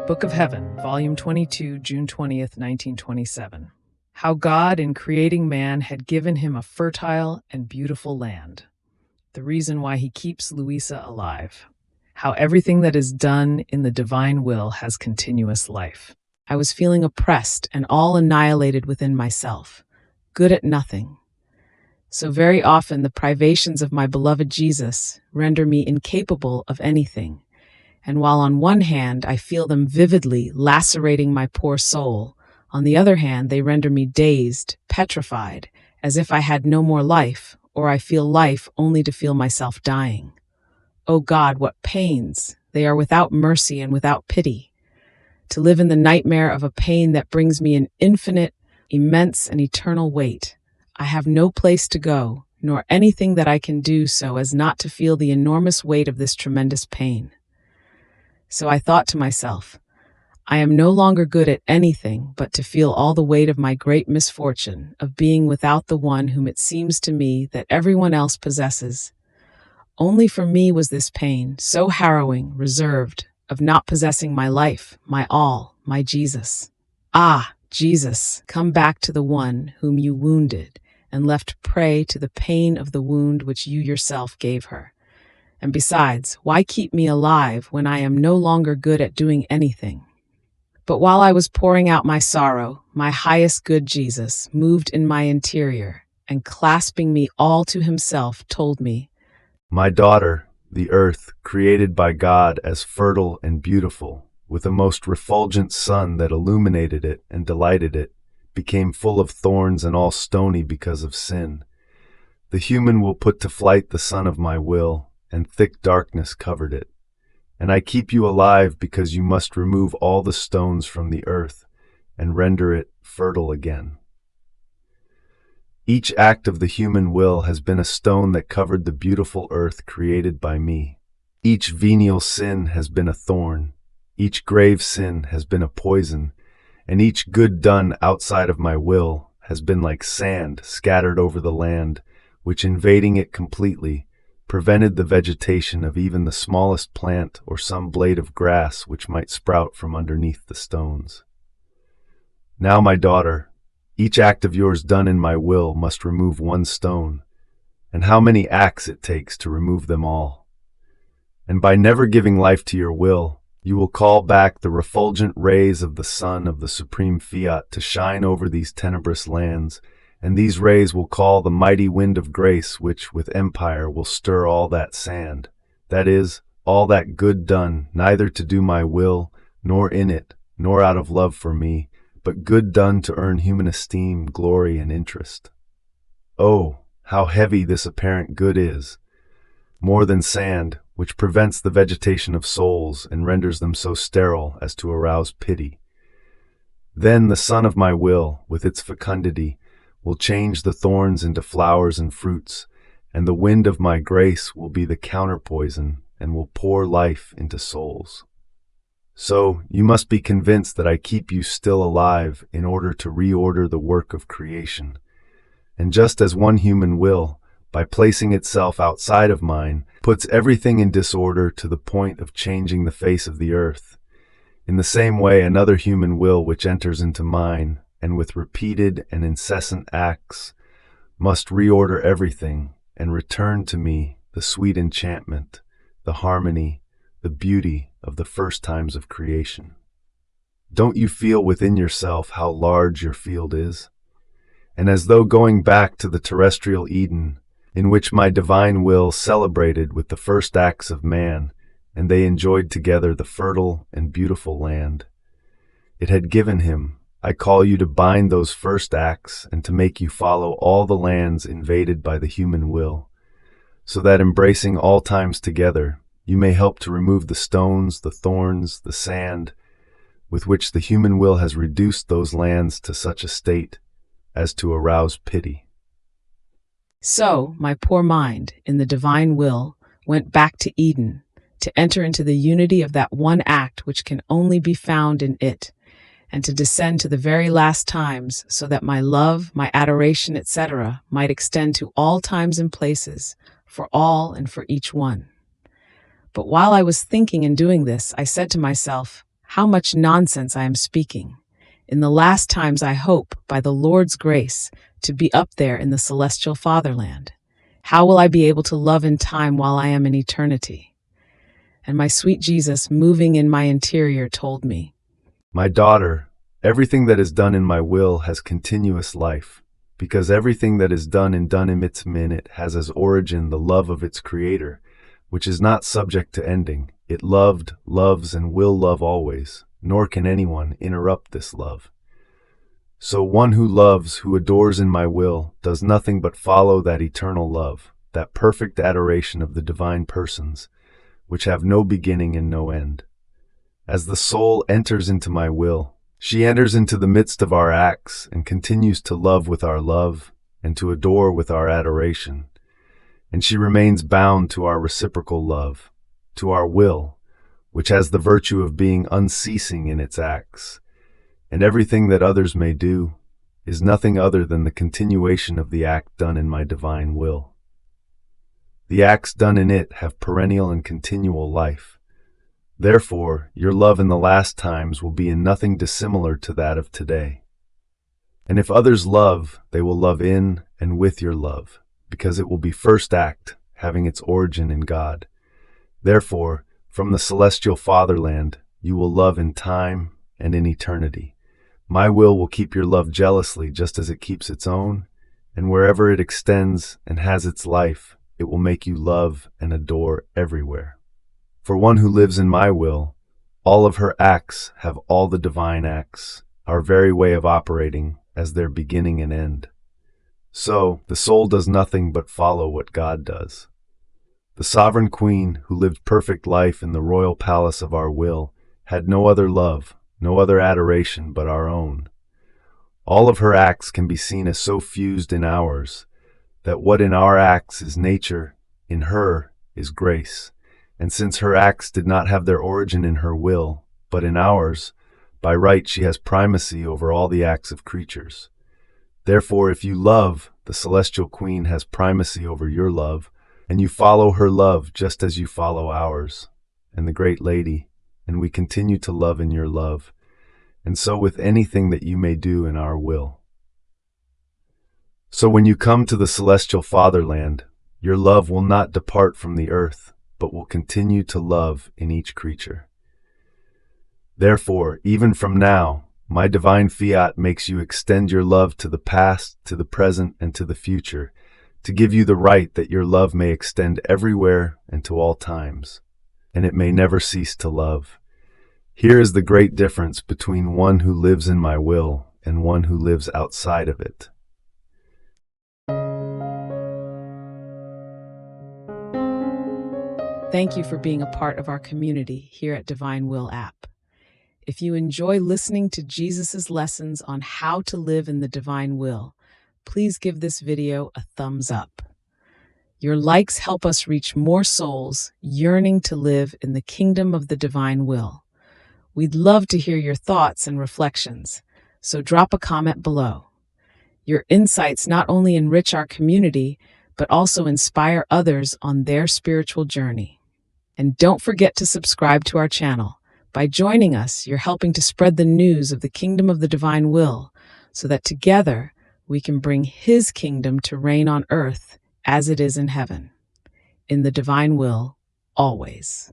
Book of Heaven, Volume 22, June 20th, 1927. How God, in creating man, had given him a fertile and beautiful land. The reason why he keeps Luisa alive. How everything that is done in the divine will has continuous life. I was feeling oppressed and all annihilated within myself, good at nothing. So very often the privations of my beloved Jesus render me incapable of anything. And while on one hand I feel them vividly lacerating my poor soul, on the other hand they render me dazed, petrified, as if I had no more life, or I feel life only to feel myself dying. O God, what pains! They are without mercy and without pity. To live in the nightmare of a pain that brings me an infinite, immense, and eternal weight. I have no place to go, nor anything that I can do so as not to feel the enormous weight of this tremendous pain. So I thought to myself, I am no longer good at anything but to feel all the weight of my great misfortune of being without the one whom it seems to me that everyone else possesses. Only for me was this pain, so harrowing, reserved, of not possessing my life, my all, my Jesus. Ah, Jesus, come back to the one whom you wounded and left prey to the pain of the wound which you yourself gave her. And besides, why keep me alive when I am no longer good at doing anything? But while I was pouring out my sorrow, my highest good Jesus moved in my interior and clasping me all to himself told me, My daughter, the earth, created by God as fertile and beautiful, with a most refulgent sun that illuminated it and delighted it, became full of thorns and all stony because of sin. The human will put to flight the sun of my will, and thick darkness covered it. And I keep you alive because you must remove all the stones from the earth and render it fertile again. Each act of the human will has been a stone that covered the beautiful earth created by me. Each venial sin has been a thorn, each grave sin has been a poison, and each good done outside of my will has been like sand scattered over the land, which invading it completely, prevented the vegetation of even the smallest plant or some blade of grass which might sprout from underneath the stones. Now, my daughter, each act of yours done in my will must remove one stone, and how many acts it takes to remove them all. And by never giving life to your will, you will call back the refulgent rays of the sun of the supreme fiat to shine over these tenebrous lands, and these rays will call the mighty wind of grace which, with empire, will stir all that sand, that is, all that good done, neither to do my will, nor in it, nor out of love for me, but good done to earn human esteem, glory, and interest. Oh, how heavy this apparent good is! More than sand, which prevents the vegetation of souls and renders them so sterile as to arouse pity. Then the sun of my will, with its fecundity, will change the thorns into flowers and fruits, and the wind of my grace will be the counterpoison and will pour life into souls. So you must be convinced that I keep you still alive in order to reorder the work of creation. And just as one human will, by placing itself outside of mine, puts everything in disorder to the point of changing the face of the earth, in the same way another human will which enters into mine, and with repeated and incessant acts, must reorder everything and return to me the sweet enchantment, the harmony, the beauty of the first times of creation. Don't you feel within yourself how large your field is? And as though going back to the terrestrial Eden, in which my divine will celebrated with the first acts of man, and they enjoyed together the fertile and beautiful land. It had given him, I call you to bind those first acts and to make you follow all the lands invaded by the human will, so that embracing all times together, you may help to remove the stones, the thorns, the sand, with which the human will has reduced those lands to such a state as to arouse pity. So my poor mind, in the divine will, went back to Eden, to enter into the unity of that one act which can only be found in it, and to descend to the very last times, so that my love, my adoration, etc., might extend to all times and places, for all and for each one. But while I was thinking and doing this, I said to myself, How much nonsense I am speaking. In the last times I hope, by the Lord's grace, to be up there in the celestial fatherland. How will I be able to love in time while I am in eternity? And my sweet Jesus, moving in my interior, told me, My daughter, everything that is done in my will has continuous life, because everything that is done and done in its minute has as origin the love of its creator, which is not subject to ending. It loved, loves, and will love always, nor can anyone interrupt this love. So one who loves, who adores in my will, does nothing but follow that eternal love, that perfect adoration of the divine persons, which have no beginning and no end. As the soul enters into my will, she enters into the midst of our acts and continues to love with our love and to adore with our adoration. And she remains bound to our reciprocal love, to our will, which has the virtue of being unceasing in its acts. And everything that others may do is nothing other than the continuation of the act done in my divine will. The acts done in it have perennial and continual life. Therefore, your love in the last times will be in nothing dissimilar to that of today. And if others love, they will love in and with your love, because it will be first act, having its origin in God. Therefore, from the celestial fatherland, you will love in time and in eternity. My will keep your love jealously just as it keeps its own, and wherever it extends and has its life, it will make you love and adore everywhere. For one who lives in my will, all of her acts have all the divine acts, our very way of operating, as their beginning and end. So, the soul does nothing but follow what God does. The sovereign queen, who lived perfect life in the royal palace of our will, had no other love, no other adoration but our own. All of her acts can be seen as so fused in ours, that what in our acts is nature, in her is grace. And since her acts did not have their origin in her will, but in ours, by right she has primacy over all the acts of creatures. Therefore, if you love, the celestial queen has primacy over your love, and you follow her love just as you follow ours, and the great lady, and we continue to love in your love, and so with anything that you may do in our will. So when you come to the celestial fatherland, your love will not depart from the earth, but will continue to love in each creature. Therefore, even from now, my divine fiat makes you extend your love to the past, to the present, and to the future, to give you the right that your love may extend everywhere and to all times, and it may never cease to love. Here is the great difference between one who lives in my will and one who lives outside of it. Thank you for being a part of our community here at Divine Will app. If you enjoy listening to Jesus' lessons on how to live in the divine will, please give this video a thumbs up. Your likes help us reach more souls yearning to live in the kingdom of the divine will. We'd love to hear your thoughts and reflections, so drop a comment below. Your insights not only enrich our community, but also inspire others on their spiritual journey. And don't forget to subscribe to our channel. By joining us, you're helping to spread the news of the kingdom of the divine will, so that together we can bring His kingdom to reign on earth as it is in heaven. In the divine will, always.